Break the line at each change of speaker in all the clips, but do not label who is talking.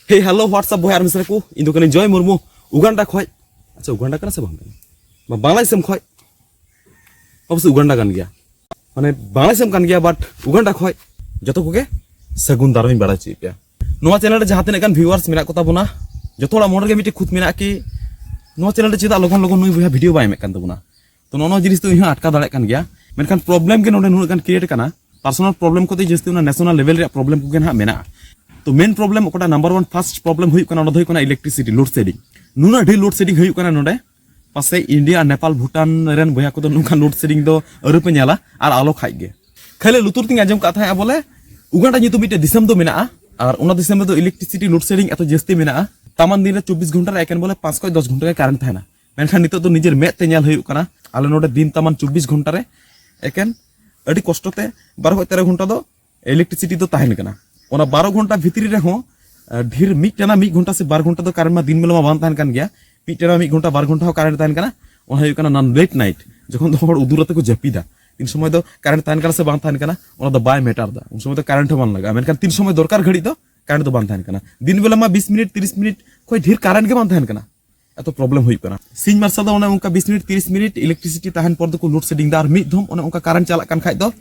हे hello what's up boy मिसरे को इन दो कने जय मुर्मू उगांडा खय अच्छा Uganda kana se bang Bangladesh खय अब से उगांडा kan गया माने बांग्लादेश kan गया बट उगांडा खय जतो कोगे सगुन दारोइन बड़ा ची पे नोवा चैनल रे जहां तने kan viewers मेना कोता बुना जतो ला मोर गे मिटे खुद मेना कि नोवा चैनल रे चेदा लगन लगन नुई बुया वीडियो बाय मेक kan तबुना तो नोनो जिनिस तो इहा अटका दाड़े kan गया मेनखान प्रॉब्लम के नोडे नुन kan create kana personal problem को जस्ती ना नेशनल लेवल रे प्रॉब्लम को ना मेना तो मेन प्रॉब्लम ओकटा नंबर 1 फर्स्ट प्रॉब्लम हुई कना नोदे कना इलेक्ट्रिसिटी लोड शेडिंग नुना ढे लोड शेडिंग हुई कना नोडे पासे इंडिया नेपाल भूटान रेन बया को नुका लोड शेडिंग दो अरुपे नेला आर आलो खाइ गे खाले लुतुर तिंग आजम कथा है बोले उगांडा नितु मिटे दिसम दो मेना और उना दिसम दो इलेक्ट्रिसिटी लोड शेडिंग एतो जस्ती मेना तामान दिन रे 24 घंटा रे एकेन बोले 5 खय 10 घंटा के करंट थाना मेनखान नितो तो निजेर मेत ते नेल हुई कना आले नोडे दिन तामान 24 घंटा रे एकेन अडी कष्टते 12 13 घंटा दो इलेक्ट्रिसिटी दो ताहेन कना ओना 12 घंटा भितरी रे हो ढेर मिटना 1 घंटा से 12 घंटा तो कारण मा दिन मेला बान तान कान गया मिटना 1 घंटा 12 घंटा हो कारण तान काना ओना हुई कना नन लेट नाइट जखन दो हर उदुरते को जपीदा तीन समय दो कारण तान काना से बान तान काना ओना दो बाय मैटर दा उन समय तो करंट बान लगा मेनखान तीन समय दरकार घड़ी तो करंट दो बान तान काना दिन बेला मा 20 मिनट 30 मिनट कोई ढेर करंट के बान तान काना एतो प्रॉब्लम हुई कना सिन मारसा दो ओना उनका 20 मिनट 30 मिनट इलेक्ट्रिसिटी ताहन पर दो को लोड शेडिंग दार मिद धम ओना उनका करंट चला कान खाइ दो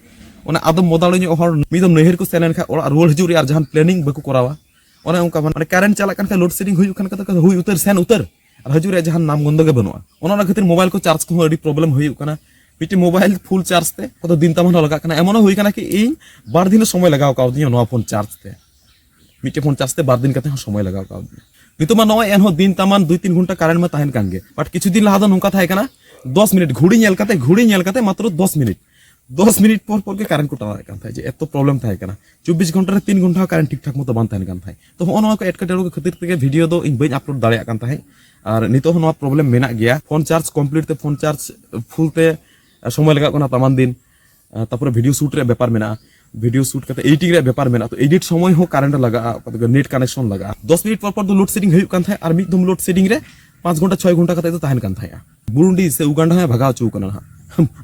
ओना आदम मोदालो ᱧᱚᱜ हर मिदम नहर को सेलन खा ओरा रोल हजुरी आर जहान प्लानिंग बको करावा ओना उनका माने करंट चला कान खा लोड शेडिंग हुई कान कता हुई उतर सेन उतर आर हजुरी जहान नाम गंदो गे बनुआ ओना खातिर मोबाइल को चार्ज को अडी प्रॉब्लम हुई काना मिटे मोबाइल फुल चार्ज ते कत दिन तमन लगा काना एमोनो हुई काना कि इन बार दिन समय लगाव का दियो नवा फोन चार्ज ते मिटे फोन चार्ज ते बार दिन कते समय लगाव का नितो मा नवा एन हो दिन तमान 2-3 घंटा करंट में ताहन कान गे बट किछु दिन लहा दो नुका थाय काना 10 मिनट घुड़ी नेल कते मात्र 10 मिनट पर के करंट को टावा कान थाय जे एतो प्रॉब्लम थाय काना 24 घंटा रे 3 घंटा करंट ठीक ठाक मतो बान ताहन कान थाय तो होनो को एटकेटेरो के खातिर ते वीडियो दो इन बई अपलोड दाड़े कान थाय और नितो होनो प्रॉब्लम मेना गया फोन चार्ज कंप्लीट ते फोन चार्ज फुल ते समय लगा कोना तमान दिन तापर वीडियो शूट रे व्यापार मेना वीडियो शूट करते एडिटिंग रे व्यापार मेना तो एडिट समय हो करंट लगा नेट कनेक्शन लगा 10 मिनट पर दो लोड शेडिंग हुई कान थाय और मिद दम लोड शेडिंग रे 5 घंटा 6 घंटा कते तो ताहन कान थाय बुरुंडी से उगांडा है भगाव चू कना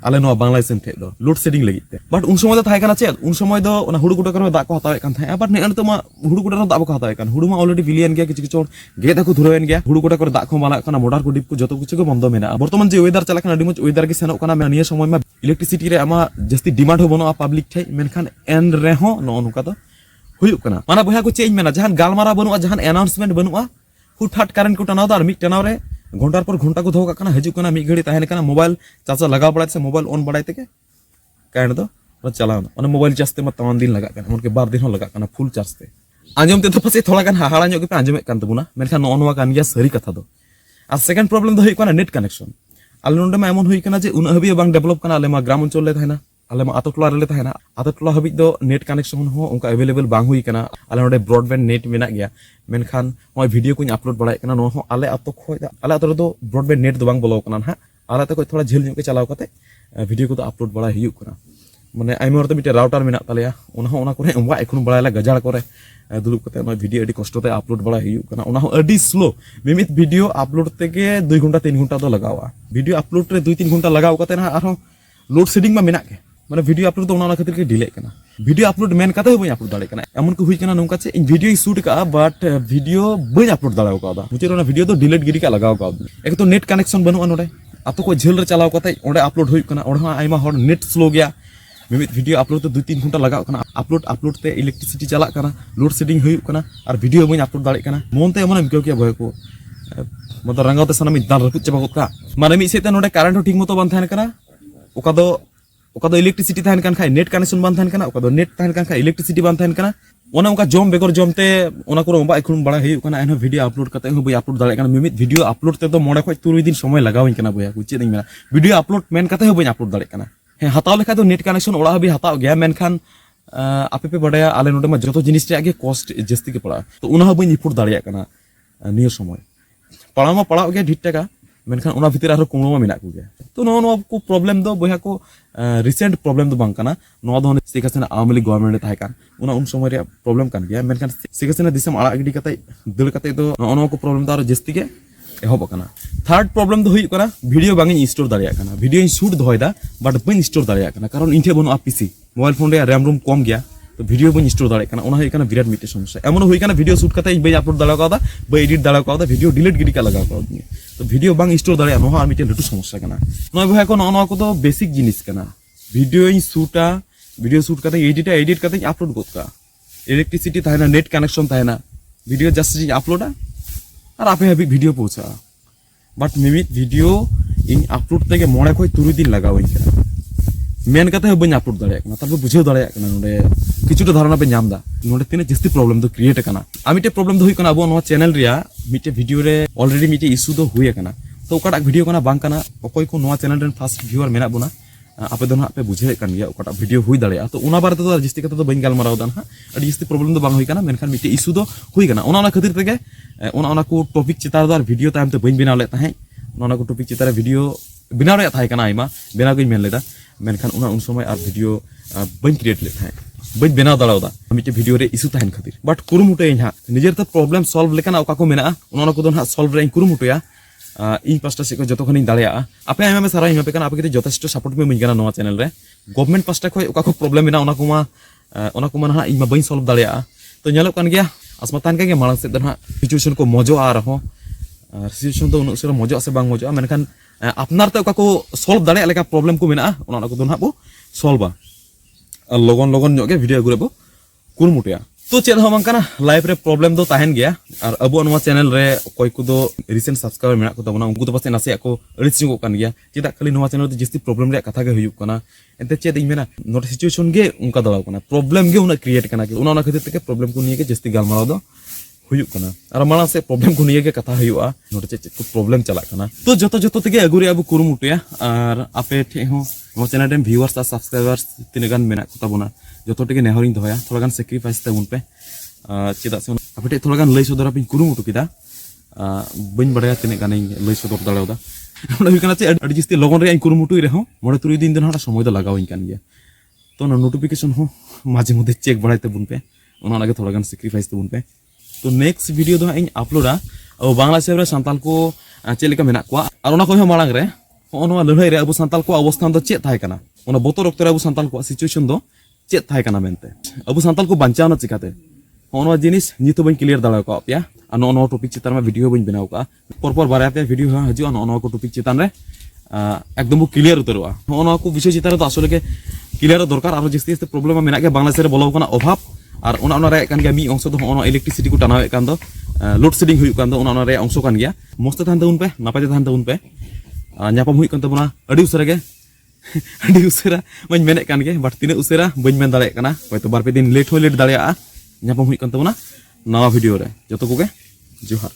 आले नो बांग्लादेश ठे दो लोड शेडिंग लगी ते बट उन समय तो थाय काना चेद उन समय दो ओना हुडु गुटा करे दा को हतावे कान थाय बट ने तो मा हुडु गुटा दा को हतावे कान हुडु मा ऑलरेडी बिलियन गया किछ किछ गे दा को धुरवेन गया हुडु गुटा करे दा को माला काना मोटर को डिप को जतो किछ को बंद मेना वर्तमान जे वेदर चला काना डिमो वेदर के सेनो काना निया समय में इलेक्ट्रिसिटी रे आमा जस्ती डिमांड हो बनो पब्लिक ठे मेनखान एन रे हो नो नुका तो हुयु काना माना बहा को चेंज मेना जहान गालमारा बनुआ जहान अनाउंसमेंट बनुआ हुटहाट करंट को टनाव दा और मिट टनाव रे घंटार पर घंटा को धो का हजू का मी घड़ी तहन का मोबाइल चाचा लगा बड़ा से मोबाइल ऑन बड़ा थे करंट दो चलाना मोबाइल चार्ज ते तमाम दिन लगा उनके बार दिन लगा फुल चार्ज ते आंजम ते तो पासे थोड़ा गान हाहाड़ा ᱧᱚᱜ पे आंजमेत कान तबुना मेनखान नो नोवा कान गया सरी कथा दो और सेकंड प्रॉब्लम दो हुई काना नेट कनेक्शन आले नोंडे मा एमन हुई काना जे उन हबी बांग डेवलप काना आले मा ग्राम अंचल ले थायना आले मा आतो टोला रे थायना आतो टोला हबी दो नेट कनेक्शन हो उनका अवेलेबल बांग हुई काना आले नोंडे ब्रॉडबैंड नेट मेना गया मेनखान मोय वीडियो को अपलोड बड़ाय काना नो हो आले आतो खोय आले आतो दो ब्रॉडबैंड नेट दो बांग बोलो काना हा आले तो थोड़ा झेल ᱧᱚᱜ के चलाव कते वीडियो को अपलोड बड़ा हुई काना माने आइमोर तो मिटे राउटर मेना तालेया ओना करे उनवा एखन बड़ायला गजाड़ करे दुलुप कते वीडियो एडी कष्ट ते अपलोड बड़ा हुई काना ओना अडी स्लो मिमित वीडियो अपलोड तेगे 2 घंटा 3 घंटा तो लगावा वीडियो अपलोड रे 2-3 घंटा लगाव कते ना आरो लोड शेडिंग मा मेना के माने वीडियो अपलोड तो ओना खातिर के डिले काना वीडियो अपलोड मेन कते बई अपलोड दाड़े काना एमन को हुई काना नोंका चे इन वीडियो शूट का बट वीडियो बई अपलोड दाड़ाव का मुझे ओना वीडियो तो डिलीट गिरी का लगाव का एक तो नेट कनेक्शन बनुआ नोडे आतो को झेल रे चलाव कते ओंडे अपलोड हुई काना ओंडे आइमा हर नेट स्लो गया मिमित वीडियो अपलोड तो 2-3 घंटा लगाव काना अपलोड ते इलेक्ट्रिसिटी चला काना लोड शेडिंग हुई काना और वीडियो बई अपलोड दाड़े काना मोनते मन बिको के भय को मतलब रंगावते सना मिद दाल रपुच चबा का माने मी सेते नोडे करंट ठीक मतो बान थायन काना ओका दो इलेक्ट्रिसिटी थायन कान खाय नेट कनेक्शन बान थायन काना ओका दो नेट थायन कान खाय इलेक्ट्रिसिटी बान थायन काना ओना उनका जम बेगर जमते ओना को मोबाइल खुन बड़ा हुई काना एनो वीडियो अपलोड कते हो बई अपलोड दाड़े काना मिमित वीडियो अपलोड ते तो मोड़े खय 3 दिन समय लगावइन काना बया को चेदिन मेना वीडियो अपलोड मेन कते हो बई अपलोड दाड़े काना हे हताव लेखा तो नेट कनेक्शन ओड़ा भी हताव गया मेनखान आपे पे बड़ाया आले नोडे मा जतो जिनिस रे आगे कॉस्ट जस्ती के पड़ा तो उना बई इफोर्ट दाड़िया काना नियो समय पड़ा मा पड़ा गया ढिट टाका मेनखान ओना भीतर आरो कुमो मा मेना को गया तो नो को प्रॉब्लम दो बया को रिसेंट प्रॉब्लम दो बांग काना नो दो शेख हसीना आवामी लीग गवर्नमेंट थाय कान उना उन समय रे प्रॉब्लम कान गया मेनखान शेख हसीना दिसम आड़ा गिडी कते दल कते तो नो को प्रॉब्लम दारो जस्ती के एहब काना थर्ड प्रॉब्लम दो हुई काना वीडियो बांग स्टोर दाड़िया काना वीडियो शूट दोयदा बट बन स्टोर दाड़िया काना कारण इनठे बनो पीसी मोबाइल फोन रे रैम रोम कम गया तो तो वीडियो बन स्टोर दाड़े कना ओना हुई कना विराट मिटे समस्या एमन हुई कना वीडियो शूट करते बई अपलोड दाड़ा कादा बई एडिट दाड़ा कादा वीडियो डिलीट गिडी का लगा कादा तो वीडियो बांग स्टोर दाड़े नोहा आर मिटे लटू समस्या कना नय भाई को नोना को तो बेसिक जिनिस कना वीडियो इन शूटा वीडियो शूट करते एडिट करते अपलोड गोद का इलेक्ट्रिसिटी ताहेना नेट कनेक्शन ताहेना वीडियो जस्ट अपलोडा और आपे हाबी वीडियो पहुंचा बट मिमिट वीडियो इन अपलोड तेगे मोड़े खय 3 दिन लगाव मेन कते बन अपलोड दाड़े तब बुझे दाड़े नोडे किछुटा धारणा पे नाम दा नोडे तिने जस्ती प्रॉब्लम दो क्रिएट कना आमिटे प्रॉब्लम दो हुई कना अब चैनल रिया मिटे वीडियो रे ऑलरेडी मिटे इशू दो हुई कना तो ओकाटा वीडियो कना बांग कना अकोय को नोआ चैनल रेन फर्स्ट व्यूअर मेना बुना आपे दो ना पे बुझे कन गया ओकाटा वीडियो हुई दाड़े तो उना बारे तो जस्ती कते तो बन गालमाराव दा ना अडी जस्ती प्रॉब्लम दो बांग हुई कना मेनखान मिटे इशू दो हुई कना ओना खातिर तेगे ओना को टॉपिक चितार दो वीडियो टाइम ते बन बनाव ले ताहे ओना को टॉपिक चितार वीडियो बनाव रे थाय कना आइमा बेना गई मेन लेदा मेनखान उन समय और वीडियो बन क्रिएट ले थाय बन बनाव दाड़ावदा मिटे वीडियो रे इशू ताहेन खातिर बट कुरुमुटे इन हा निजेर तो प्रॉब्लम सॉल्व लेकना ओका को मेना ओना को दो ना सॉल्व रे कुरुमुटया इन पास्टा से को जतो खनि दाड़िया आपे आइमा में सारा इमा पे कना आपे के जथेष्ट सपोर्ट में मिनगना नोआ चैनल रे गवर्नमेंट पास्टा खय ओका को प्रॉब्लम मेना ओना को मा ना इमा बन सॉल्व दाड़िया तो नेलो कान गया आसमातान के मांग से ना सिचुएशन को मजो आ रहो सिचुएशन तो उन से मजो से बांग मजो मेनखान अपनार ते ओका को सॉल्व दाड़े लेका प्रॉब्लम को मेना ओना को दो ना बो सॉल्व लगन लगन गे वीडियो गुरे बो कुरुमुटिया तो चेल हो मांग कना लाइफ रे प्रॉब्लम दो ताहेन गया और अब नोआ चैनल रे कोई को दो रिसेंट सब्सक्राइबर मेना को तबना उनको तो पासे नासे को रिचिंग कान गया चेदा खाली नोआ चैनल तो जस्ती प्रॉब्लम रे कथा गे हुयुक कना एते चेद इन मेना नोट सिचुएशन गे उनका दलाव कना प्रॉब्लम गे उना क्रिएट कना के उना खातिर ते प्रॉब्लम को निये के जस्ती गालमाराव दो हुयुक कना और माला से प्रॉब्लम को निये के कथा हुयुआ नोट चेद को प्रॉब्लम चला कना तो जतो जतो तेगे अगुरे अब कुरुमुटिया और आपे ठे हो नोआ चैनल रे व्यूअर्स और सब्सक्राइबर्स तिने गान मेना को तबना जतो टेगे नेहरिंग दोया थोड़ा गान सैक्रिफाइस तबुन पे चेदा से आपे थोड़ा गान लई सदर पिन कुरुमुटु किदा बइन बड़ाया तिने गान लई सदर दाड़ावदा ओना हुई कना चे अडी जस्ती लगन रे कुरुमुटु रे हो मोड़े 3 दिन दिन हटा समय दो लगाव इन कान गया तो ना नोटिफिकेशन हो माजे मधे चेक बड़ाय तबुन पे ओना लागे थोड़ा गान सैक्रिफाइस तबुन पे तो नेक्स्ट वीडियो दो इन अपलोडा अब बांग्ला सेबरे सांताल को चेलेका मेना को और ओना को हो मालांग रे ओना लड़ाई रे अब सांताल को अवस्था दो चे थाय कना ओना बोतर रक्त रे अब सांताल को सिचुएशन दो चे थाय कना मेनते अब सांताल को बांचावना चिकाते ओना जिनिस नितो बन क्लियर दाड़ा को आपया और नो टॉपिक चितान में वीडियो बन बनाव का पर बारे पे वीडियो हजु नो को टॉपिक चितान रे एकदम क्लियर उतरवा ओना को विषय चितान तो आसले के क्लियर दरकार और जस्ती जस्ती प्रॉब्लम मेना के बांग्लादेश रे बोलाव कना अभाव और ओना रे कान गया मी अंश दो ओना इलेक्ट्रिसिटी को टानावे कान दो लोड शेडिंग हुई कान दो ओना रे अंश कान गया मस्त थान उन पे नापाय थान उन पे न्यापम हुई कान तबना अडी उसरा के अडी उसरा मन मेने कान गे बट तिने उसरा बन मेन दाड़े कना होयतो बार पे दिन लेट हो लेट दाड़ेया न्यापम हुई कान तबना नवा वीडियो रे जतो को गे जोहार।